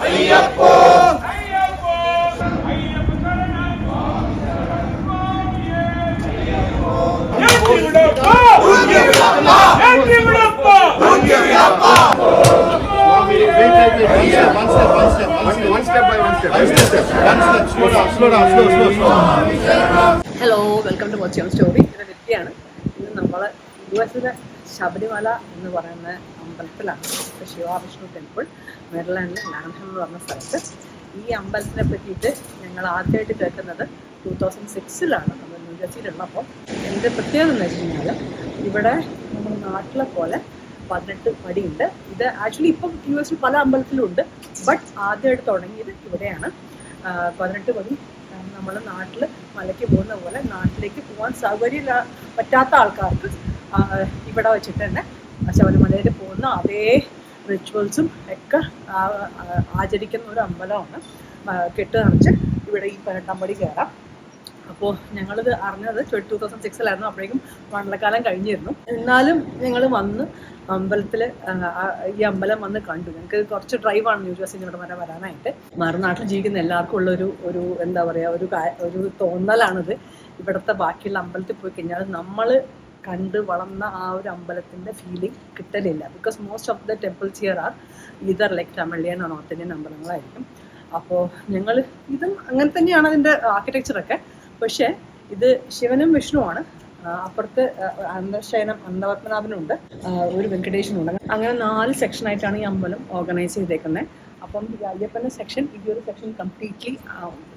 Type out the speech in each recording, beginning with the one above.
അയ്യപ്പോ hello, welcome to watch your story. ഇത് വ്യക്തിയാണ്. ഇന്ന് നമ്മൾ യുഎസിലെ ശബരിമല എന്ന് പറയുന്ന അമ്പലത്തിലാണ്. ശിവവിഷ്ണു ടെമ്പിൾ, മെറിലാൻഡിലെ ലാൻഡ്ഹാം എന്ന് പറഞ്ഞ സ്ഥലത്ത്. ഈ അമ്പലത്തിനെ പറ്റിയിട്ട് ഞങ്ങൾ ആദ്യമായിട്ട് കേൾക്കുന്നത് 2006 നമ്മൾ ന്യൂജേഴ്സിയിലുള്ളപ്പോൾ. എൻ്റെ പ്രത്യേകത എന്ന് വെച്ച് കഴിഞ്ഞാൽ ഇവിടെ നമ്മുടെ നാട്ടിലെ പോലെ 18 പടിയുണ്ട്. ഇത് ആക്ച്വലി ഇപ്പം യുഎസിൽ പല അമ്പലത്തിലും ഉണ്ട്, ബട്ട് ആദ്യമായിട്ട് തുടങ്ങിയത് ഇവിടെയാണ്. 18 പടി. നമ്മൾ നാട്ടിൽ മലയ്ക്ക് പോകുന്ന പോലെ നാട്ടിലേക്ക് പോകാൻ സൗകര്യം പറ്റാത്ത ആൾക്കാർക്ക് ഇവിടെ വെച്ചിട്ട് തന്നെ ശബരിമലയിൽ പോകുന്ന അതേ റിച്വൽസും ഒക്കെ ആചരിക്കുന്ന ഒരു അമ്പലമാണ്. കെട്ട് നിറച്ച് ഇവിടെ ഈ 18 പടി കയറാം. അപ്പോൾ ഞങ്ങളിത് അറിഞ്ഞത് 2006 അപ്പോഴേക്കും മണ്ഡലക്കാലം കഴിഞ്ഞിരുന്നു. എന്നാലും ഞങ്ങൾ വന്ന് അമ്പലത്തിൽ ഈ അമ്പലം വന്ന് കണ്ടു. ഞങ്ങൾക്ക് കുറച്ച് ഡ്രൈവാണ് ന്യൂജേഴ്സിയിൽ ഇവിടെ വരെ വരാനായിട്ട്. മറുനാട്ടിൽ ജീവിക്കുന്ന എല്ലാവർക്കും ഉള്ള ഒരു എന്താ പറയുക, ഒരു തോന്നലാണിത്. ഇവിടുത്തെ ബാക്കിയുള്ള അമ്പലത്തിൽ പോയി കഴിഞ്ഞാൽ നമ്മൾ കണ്ട് വളർന്ന ആ ഒരു അമ്പലത്തിൻ്റെ ഫീലിംഗ് കിട്ടലില്ല. Because most of the temples here are either like Tamilian or north Indian അമ്പലങ്ങളായിരിക്കും. അപ്പോൾ ഞങ്ങൾ ഇതും അങ്ങനെ തന്നെയാണ് അതിൻ്റെ ആർക്കിടെക്ചറൊക്കെ. പക്ഷേ ഇത് ശിവനും വിഷ്ണുവാണ്. അപ്പുറത്ത് അന്തപത്മനാഭനുണ്ട്, ഒരു വെങ്കടേശനുണ്ട്. അങ്ങനെ 4 സെക്ഷനായിട്ടാണ് ഈ അമ്പലം ഓർഗനൈസ് ചെയ്തേക്കുന്നത്. അപ്പം ഈ അയ്യപ്പൻ്റെ സെക്ഷൻ, ഈ ഒരു സെക്ഷൻ കംപ്ലീറ്റ്ലി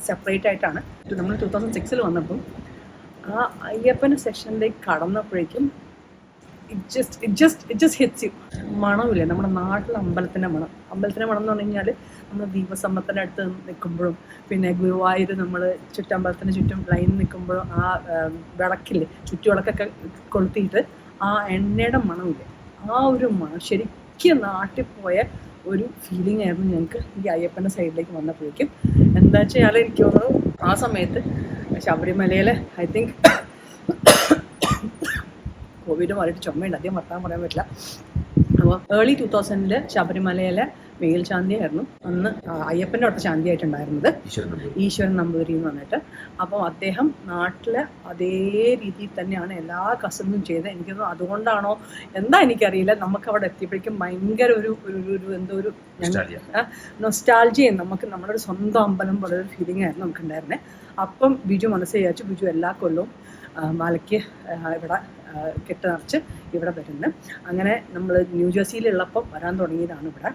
സെപ്പറേറ്റ് ആയിട്ടാണ്. നമ്മൾ 2006 വന്നപ്പം ആ അയ്യപ്പൻ്റെ സെക്ഷനിലേക്ക് കടന്നപ്പോഴേക്കും ഇറ്റ് ജസ്റ്റ് ഹിറ്റ്സ് യു. മണമില്ലേ നമ്മുടെ നാട്ടിലെ അമ്പലത്തിൻ്റെ മണം. അമ്പലത്തിൻ്റെ മണം എന്ന് പറഞ്ഞു കഴിഞ്ഞാൽ നമ്മൾ ദീപസമ്മത്തിൻ്റെ അടുത്ത് നിൽക്കുമ്പോഴും പിന്നെ ഗുരുവായൂർ നമ്മൾ ചുറ്റമ്പലത്തിന് ചുറ്റും ലൈൻ നിൽക്കുമ്പോഴും ആ വിളക്കില്ലേ, ചുറ്റുവിളക്കൊക്കെ കൊളുത്തിയിട്ട് ആ എണ്ണയുടെ മണമില്ലേ, ആ ഒരു മണം ശരിക്കും നാട്ടിൽ പോയ ഒരു ഫീലിംഗ് ആയിരുന്നു ഞങ്ങൾക്ക് ഈ അയ്യപ്പൻ്റെ സൈഡിലേക്ക് വന്നപ്പോഴേക്കും. എന്താ വെച്ചാൽ എനിക്ക് തോന്നുന്നു ആ സമയത്ത് ശബരിമലയിൽ ഐ തിങ്ക് കോവിഡ് മാറിയിട്ട് ചുമയുണ്ട്, അധികം വർത്താനം പറയാൻ പറ്റില്ല. അപ്പോൾ ഏർലി 2000 ശബരിമലയിലെ വെയിൽ ശാന്തിയായിരുന്നു അന്ന് അയ്യപ്പൻ്റെ അടുത്ത ശാന്തിയായിട്ടുണ്ടായിരുന്നത്, ഈശ്വരൻ നമ്പൂതിരി എന്ന് പറഞ്ഞിട്ട്. അപ്പോൾ അദ്ദേഹം നാട്ടിലെ അതേ രീതിയിൽ തന്നെയാണ് എല്ലാ കസനും ചെയ്തത്. എനിക്കൊന്നും അതുകൊണ്ടാണോ എന്താ എനിക്കറിയില്ല, നമുക്ക് അവിടെ എത്തിയപ്പോഴേക്കും ഭയങ്കര ഒരു എന്തോ ഒരു നൊസ്റ്റാൾജിയും നമുക്ക് നമ്മുടെ ഒരു സ്വന്തം അമ്പലം പോലെ ഒരു ഫീലിംഗ് ആയിരുന്നു നമുക്കുണ്ടായിരുന്നത്. അപ്പം ബിജു മനസ്സ് വിചാരിച്ചു, ബിജു എല്ലാ കൊല്ലവും മലയ്ക്ക് ഇവിടെ കെട്ട് നിറച്ച് ഇവിടെ വരുന്നത്. അങ്ങനെ നമ്മൾ ന്യൂജേഴ്സിയിലുള്ളപ്പം വരാൻ തുടങ്ങിയതാണ് ഇവിടെ.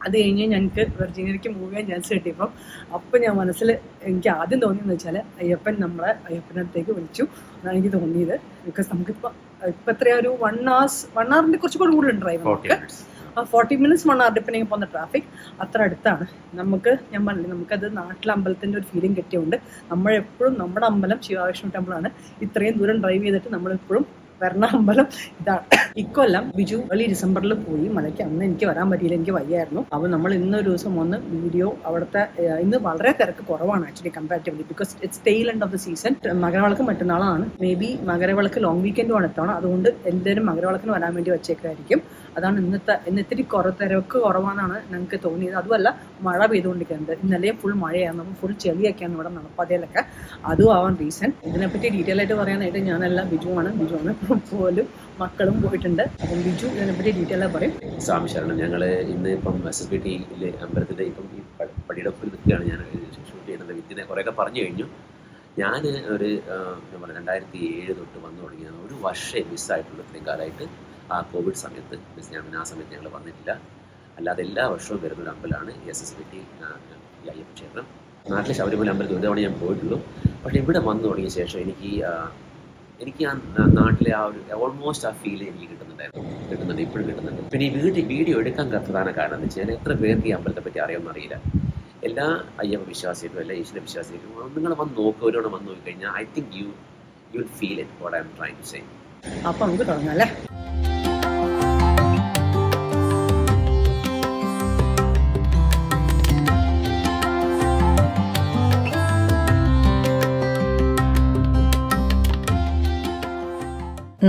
അത് കഴിഞ്ഞ് ഞങ്ങൾക്ക് വെർജീനിയയിലേക്ക് മൂവ് ചെയ്യാൻ ചാൻസ് കിട്ടിയപ്പം അപ്പം ഞാൻ മനസ്സിൽ എനിക്ക് ആദ്യം തോന്നിയെന്ന് വെച്ചാൽ അയ്യപ്പൻ നമ്മളെ അയ്യപ്പൻ്റെ അടുത്തേക്ക് വിളിച്ചു എന്നാണ് എനിക്ക് തോന്നിയത്. ബിക്കോസ് നമുക്കിപ്പോൾ എത്രയാ ഒരു 1 hour കുറച്ചുകൂടെ കൂടുതൽ ഡ്രൈവ്, നമുക്ക് 40 minutes 1 hour ഡിപ്പെൻഡിങ് പോകുന്ന ട്രാഫിക്. അത്ര അടുത്താണ് നമുക്ക്. ഞാൻ പറഞ്ഞില്ലേ, നമുക്കത് നാട്ടിലെ അമ്പലത്തിൻ്റെ ഒരു ഫീലിംഗ് കിട്ടിയതുകൊണ്ട് നമ്മളെപ്പോഴും നമ്മുടെ അമ്പലം ശിവവിഷ്ണു ടെമ്പിളാണ്. ഇത്രയും ദൂരം ഡ്രൈവ് ചെയ്തിട്ട് നമ്മളെപ്പോഴും വരണ അമ്പലം ഇതാണ്. ഇക്കൊല്ലം ബിജു ഏർലി ഡിസംബറിൽ പോയി മലയ്ക്ക്. അന്ന് എനിക്ക് വരാൻ പറ്റിയില്ല, എനിക്ക് വയ്യായിരുന്നു. അപ്പോൾ നമ്മൾ ഇന്നൊരു ദിവസം വന്ന് വീഡിയോ അവിടുത്തെ ഇന്ന് വളരെ തിരക്ക് കുറവാണ് actually comparatively, because it's tail end of the season. മകരവിളക്ക് മറ്റന്നാളാണ്. മേ ബി മകരവിളക്ക് ലോങ് വീക്കെൻഡുമാണ് എത്തണം. അതുകൊണ്ട് എല്ലാവരും മകരവിളക്കിന് വരാൻ വേണ്ടി വെച്ചേക്കായിരിക്കും. അതാണ് ഇന്ന് ഇത്തിരി തിരക്ക് കുറവാണെന്നാണ് ഞങ്ങൾക്ക് തോന്നിയത്. അതുമല്ല, മഴ പെയ്തുകൊണ്ടിരിക്കുന്നത്. ഇന്നലെ ഫുൾ മഴയാണ്, അപ്പോൾ ഫുൾ ചെളിയൊക്കെയാണ് ഇവിടെ നടപ്പാതയിലൊക്കെ. അതും ആവാൻ റീസൺ. ഇതിനെപ്പറ്റി ഡീറ്റെയിൽ ആയിട്ട് പറയാനായിട്ട് ഞാനല്ല, ബിജുവാണ് പോലും മക്കളും പോയിട്ടുണ്ട്. അപ്പം ബിജു ഇതിനെപ്പറ്റി ഡീറ്റെയിൽ ആയി പറയും. സ്വാമിശരണം. ഞങ്ങൾ ഇന്ന് ഇപ്പം SSBT അമ്പലത്തിൻ്റെ ഇപ്പം ഈ പടിയുടെ ഒപ്പം നിൽക്കുകയാണ്. ഞാൻ ഷൂട്ട് ചെയ്യുന്നത്. ഇതിനെ കുറേയൊക്കെ പറഞ്ഞു കഴിഞ്ഞു. ഞാൻ ഒരു 2007 തൊട്ട് വന്നു തുടങ്ങിയത്. ഒരു വർഷം മിസ്സായിട്ടുള്ള ഇത്രയും കാലമായിട്ട്. ആ കോവിഡ് സമയത്ത് ആ സമയത്ത് ഞങ്ങൾ വന്നിട്ടില്ല. അല്ലാതെ എല്ലാ വർഷവും വരുന്നൊരു അമ്പലമാണ് SSBT ഈ അയ്യപ്പ ക്ഷേത്രം. നാട്ടിലെ ശബരിമല അമ്പലത്തിൽ ഒരു തവണ ഞാൻ പോയിട്ടുള്ളൂ. പക്ഷേ ഇവിടെ വന്നു തുടങ്ങിയ ശേഷം എനിക്ക് ആ നാട്ടിലെ ആ ഒരു ഓൾമോസ്റ്റ് ആ ഫീൽ എനിക്ക് കിട്ടുന്നുണ്ട്, ഇപ്പോഴും കിട്ടുന്നുണ്ട്. പിന്നെ ഈ വീഡിയോ എടുക്കാൻ പ്രധാന കാരണം എന്ന് വെച്ചാൽ എത്ര പേർക്ക് ഈ അമ്പലത്തെ പറ്റി അറിയാമെന്ന് അറിയില്ല. എല്ലാ അയ്യപ്പ വിശ്വാസികൾക്കും എല്ലാ ഈശ്വര വിശ്വാസികൾക്കും നിങ്ങൾ വന്ന് നോക്കുക, ഒരുവണ്ണം വന്ന് നോക്കിക്കഴിഞ്ഞാൽ I think you will feel it what I am trying to say. അപ്പം നമുക്ക് തുടങ്ങാം അല്ലേ?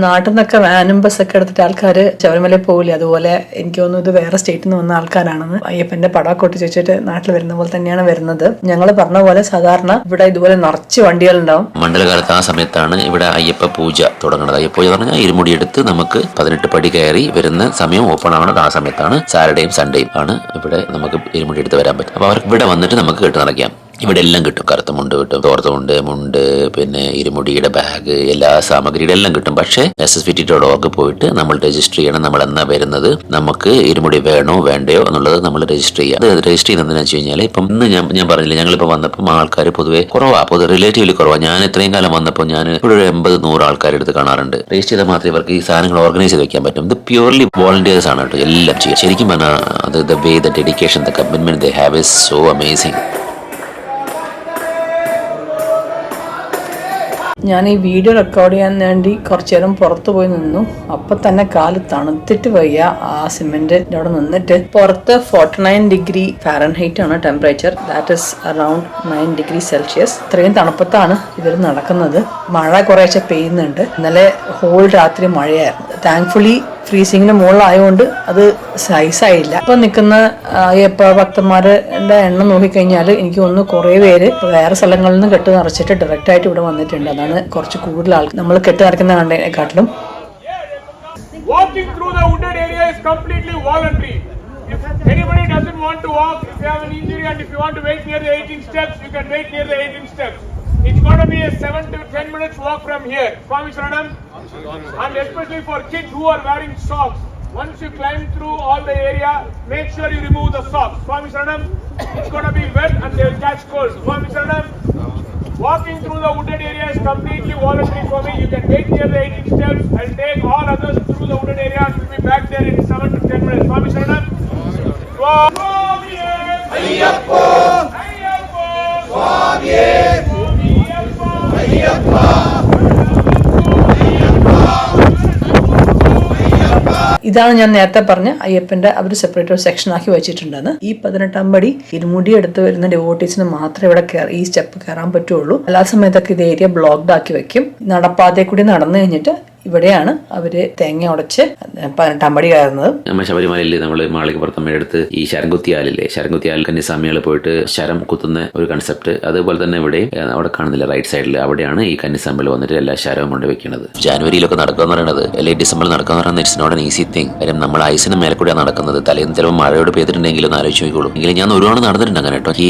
നാട്ടിൽ നിന്നൊക്കെ വാനും ബസ്സൊക്കെ എടുത്തിട്ട് ആൾക്കാർ ശബരിമലയിൽ പോകില്ലേ, അതുപോലെ എനിക്ക് തോന്നുന്നു ഇത് വേറെ സ്റ്റേറ്റിൽ നിന്ന് വന്ന ആൾക്കാരാണെന്ന്. അയ്യപ്പന്റെ പടമൊക്കെ ഒട്ടിച്ച് വെച്ചിട്ട് നാട്ടിൽ വരുന്ന പോലെ തന്നെയാണ് വരുന്നത്. ഞങ്ങൾ പറഞ്ഞ പോലെ സാധാരണ ഇവിടെ ഇതുപോലെ നിറച്ച് വണ്ടികളുണ്ടാവും. മണ്ഡലകാലത്ത് ആ സമയത്താണ് ഇവിടെ അയ്യപ്പ പൂജ തുടങ്ങുന്നത്. അയ്യപ്പ പൂജ പറഞ്ഞാൽ ഇരുമുടി എടുത്ത് നമുക്ക് 18 പടി കയറി വരുന്ന സമയം ഓപ്പൺ ആവുന്നത് ആ സമയത്താണ്. സാറ്റർഡേയും സൺഡേയും ആണ് ഇവിടെ നമുക്ക് ഇരുമുടി എടുത്ത് വരാൻ പറ്റും. അപ്പോൾ അവർക്ക് ഇവിടെ വന്നിട്ട് നമുക്ക് കെട്ട് നിറയ്ക്കാം. ഇവിടെ എല്ലാം കിട്ടും. കറുത്ത മുണ്ട് കിട്ടും, തോർത്തുമുണ്ട്, മുണ്ട്, പിന്നെ ഇരുമുടിയുടെ ബാഗ്, എല്ലാ സാമഗ്രിയുടെ എല്ലാം കിട്ടും. പക്ഷേ SSVT.org പോയിട്ട് നമ്മൾ രജിസ്റ്റർ ചെയ്യണം. നമ്മൾ എന്നാ വരുന്നത്, നമുക്ക് ഇരുമുടി വേണോ വേണ്ടയോ എന്നുള്ളത് നമ്മൾ രജിസ്റ്റർ ചെയ്യാം. അത് രജിസ്റ്റർ ചെയ്യുന്നതെന്ന് വെച്ച് കഴിഞ്ഞാൽ ഇപ്പം ഇന്ന് ഞാൻ പറഞ്ഞില്ല, ഞങ്ങളിപ്പോൾ വന്നപ്പോൾ ആൾക്കാർ പൊതുവെ കുറവാണ്, റിലേറ്റീവ്ലി കുറവാണ്. ഞാൻ ഇത്രയും കാലം വന്നപ്പോൾ ഞാൻ ഇവിടെ ഒരു 80-100 ആൾക്കാരെടുത്ത് കാണാറുണ്ട്. രജിസ്റ്റർ ചെയ്താൽ മാത്രമേ ഇവർക്ക് ഈ സാധനങ്ങൾ ഓർഗനൈസ് ചെയ്ത് വെക്കാൻ പറ്റും. ഇത് പ്യൂർലി വോളണ്ടിയേഴ്സ് ആണ് കേട്ടോ, എല്ലാം ചെയ്യും. ശരിക്കും പറഞ്ഞാൽ അത് the way the dedication the commitment they have is so amazing. ഞാൻ ഈ വീഡിയോ റെക്കോർഡ് ചെയ്യാൻ വേണ്ടി കുറച്ചു നേരം പുറത്തു പോയി നിന്നു. അപ്പൊ തന്നെ കാല് തണുത്തിട്ട് വയ്യ. ആ സിമെന്റിന്റെ അവിടെ നിന്നിട്ട് പുറത്ത് 49 ഡിഗ്രി ഫാരൻഹൈറ്റ് ആണ് temperature. That is around 9 degree Celsius. ഇത്രയും തണുപ്പത്താണ് ഇതിൽ നടക്കുന്നത്. മഴ കുറേശ്ശെ പെയ്യുന്നുണ്ട്. ഇന്നലെ ഹോൾ രാത്രി മഴയായിരുന്നു. താങ്ക്ഫുള്ളി ഫ്രീസിങ്ങിന് മുകളിലായതുകൊണ്ട് അത് സൈസായില്ല. ഇപ്പൊ നിൽക്കുന്ന അയ്യപ്പ ഭക്തന്മാരുടെ എണ്ണം നോക്കിക്കഴിഞ്ഞാൽ എനിക്ക് തോന്നുന്നു കുറേ പേര് വേറെ സ്ഥലങ്ങളിൽ നിന്ന് കെട്ട് നിറച്ചിട്ട് ഡയറക്റ്റ് ആയിട്ട് ഇവിടെ വന്നിട്ടുണ്ട്. അതാണ് കുറച്ച് കൂടുതൽ ആൾ നമ്മൾ കെട്ട് നിറയ്ക്കുന്ന കണ്ടതിനെക്കാട്ടിലും. Walking through the wooded area is completely voluntary. If anybody doesn't want to walk, if you have an injury and if you want to wait near the 18 steps, you can wait near the 18 steps. It's going to be a 7 to 10 minutes walk from here. Swami Saranam. And especially for kids who are wearing socks. Once you climb through all the area, make sure you remove the socks. Swami Saranam. It's going to be wet and they will catch cold. Swami Saranam. Walking through the wooded area is completely voluntary for me. You can wait near the 18 steps. I'll take all others through the wooded area and we'll be back there in 7 to 10 minutes. Swami Saranam. Swami Ayyappa. Ayyappa. Swami Ayyappa. ഇതാണ് ഞാൻ നേരത്തെ പറഞ്ഞ അയ്യപ്പന്റെ അവർ separate ഒരു section ആക്കി വെച്ചിട്ടുണ്ടെന്ന്. ഈ 18-ാം പടി ഇരുമുടി എടുത്ത് വരുന്ന ഡിവോട്ടീസിന് മാത്രമേ ഇവിടെ ഈ സ്റ്റെപ്പ് കയറാൻ പറ്റുള്ളൂ. എല്ലാ സമയത്തൊക്കെ ഇത് ഏരിയ ബ്ലോക്ക്ഡ് ആക്കി വെക്കും. നടപ്പാതയിൽ കൂടി നടന്നു കഴിഞ്ഞിട്ട് ഇവിടെയാണ് അവര് തേങ്ങ ഉടച്ച് 18-ാം പടി കയറുന്നത്. നമ്മൾ ശബരിമലയിൽ നമ്മൾ മാളികപ്പുറത്തമ്മയുടെ അടുത്ത് ഈ ശരം കുത്തിയാലില്ലേ, ശരം കുത്തിയാൽ കന്യാസ്വാമികൾ പോയിട്ട് ശരം കുത്തുന്ന ഒരു കൺസെപ്റ്റ് അതുപോലെ തന്നെ ഇവിടെ അവിടെ കാണുന്നില്ല റൈറ്റ് സൈഡിൽ, അവിടെയാണ് ഈ കന്യാസ്വാമികൾ വന്നിട്ട് എല്ലാ ശരവും കൊണ്ട് വെക്കുന്നത്. ജാനുവരിയിലൊക്കെ നടക്കുക പറയുന്നത്, അല്ലെങ്കിൽ ഡിസംബറിൽ നടക്കുക പറയുന്നത് it's not an easy thing. കാര്യം നമ്മൾ ഐസിന് മേലെ കൂടെയാണ് നടക്കുന്നത്. തലേന്ന് ചിലപ്പോൾ മഴയോട് പെയ്തിട്ടുണ്ടെങ്കിലും ഒന്ന് ആലോചിച്ച് നോക്കിക്കോളൂ. എങ്കിലും ഞാൻ ഒരുപാട് നടന്നിട്ടുണ്ട് അങ്ങനെ കേട്ടോ. ഈ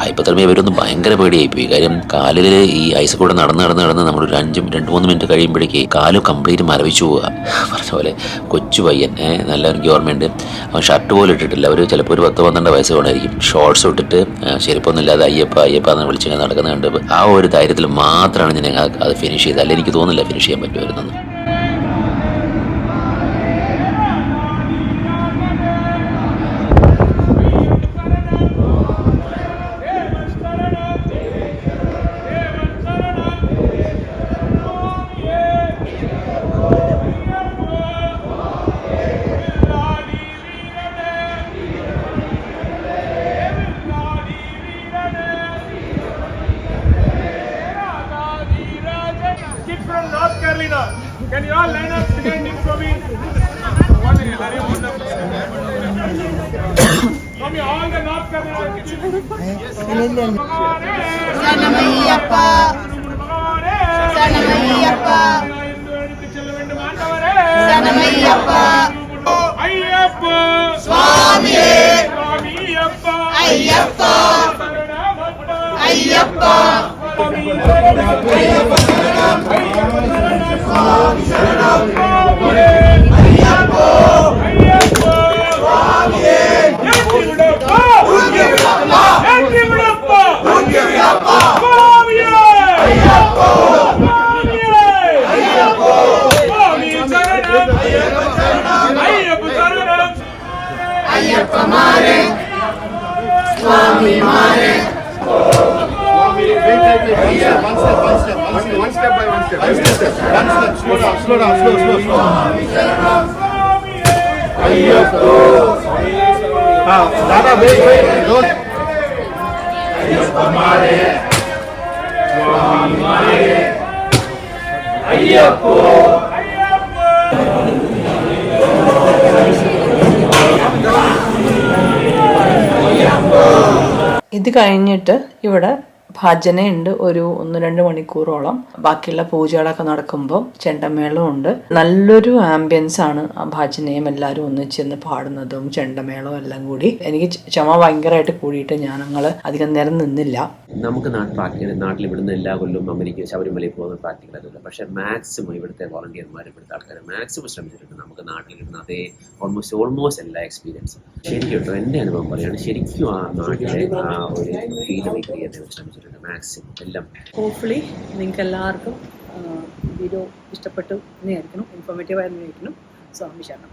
ഹൈപ്പത്തർമിയ വരുന്ന ഭയങ്കര പേടിയായി പോയി. കാര്യം കാലിൽ ഈ ഐസ് കൂടെ നടന്ന് നമ്മൾ ഒരു 2-3 മിനിറ്റ് കഴിയുമ്പോഴേക്ക് കാല് കംപ്ലീറ്റ് മരവിച്ചു പോവുക. പറഞ്ഞ പോലെ കൊച്ചു പയ്യൻ, നല്ല എനിക്ക് ഓർമ്മയുണ്ട്. അവൻ ഷർട്ട് പോലും ഇട്ടിട്ടില്ല. അവർ ചിലപ്പോൾ ഒരു 10-12 വയസ്സ് കൊണ്ടായിരിക്കും. ഷോർട്സ് ഇട്ടിട്ട് ചെരുപ്പൊന്നും ഇല്ലാതെ അയ്യപ്പ എന്ന് വിളിച്ച് നടക്കുന്നത് കണ്ട് ആ ഒരു ധൈര്യത്തിൽ മാത്രമാണ് ഞാൻ അത് ഫിനിഷ് ചെയ്തത്. അല്ലെങ്കിൽ എനിക്ക് തോന്നുന്നില്ല ഫിനിഷ് ചെയ്യാൻ പറ്റുമായിരുന്നു. Can you all line up standing for me? From all the North Carolina kids. Sanamayappa. Sanamayappa. Sanamayappa. Ayyappa. Swami. Swamiyappa. Ayyappa. Ayyappa. Ayyappa Mare, Swami Mare. One step by one step. Slow down. Dada, wait. Don't. Ayyappa Mare, Swami Mare, Ayyappa. ഇത് കഴിഞ്ഞിട്ട് ഇവിടെ ഭജനയുണ്ട് ഒരു 1-2 മണിക്കൂറോളം. ബാക്കിയുള്ള പൂജകളൊക്കെ നടക്കുമ്പോൾ ചെണ്ടമേളവും ഉണ്ട്. നല്ലൊരു ambience ആണ് ആ ഭജനയും എല്ലാവരും ഒന്നിച്ചെന്ന് പാടുന്നതും ചെണ്ടമേളവും എല്ലാം കൂടി. എനിക്ക് ചുമ ഭയങ്കരമായിട്ട് കൂടിയിട്ട് ഞങ്ങൾ അധികം നേരം നിന്നില്ല. നമുക്ക് നാട്ടിൽ ഇവിടുന്ന് എല്ലാ കൊല്ലവും അമേരിക്ക ശബരിമലയിൽ പോകുന്ന പ്രാക്ടിക്കലല്ല. പക്ഷേ മാക്സിമം ഇവിടുത്തെ വോളണ്ടിയർമാർ ഇവിടുത്തെ ആൾക്കാർ മാക്സിമം ശ്രമിച്ചിട്ടുണ്ട് നമുക്ക് നാട്ടിൽ കിട്ടുന്ന അതേ ഓൾമോസ്റ്റ് എല്ലാ എക്സ്പീരിയൻസും. ശരിക്കും കേട്ടോ എൻ്റെ അനുഭവം പറയുകയാണ്, ശരിക്കും ആ നാട്ടിലെ ആ ഒരു ഫീൽ റീക്രിയേറ്റ് ചെയ്യാൻ ശ്രമിച്ചിട്ടുണ്ട് മാക്സിമം എല്ലാം. ഹോപ്പ്ഫുള്ളി നിങ്ങൾക്ക് എല്ലാവർക്കും വീഡിയോ ഇഷ്ടപ്പെട്ടു എന്ന് വിചാരിക്കണം, ഇൻഫോർമേറ്റീവ് ആയിരുന്നു വിചാരിക്കണം. സ്വാമി ശരണം.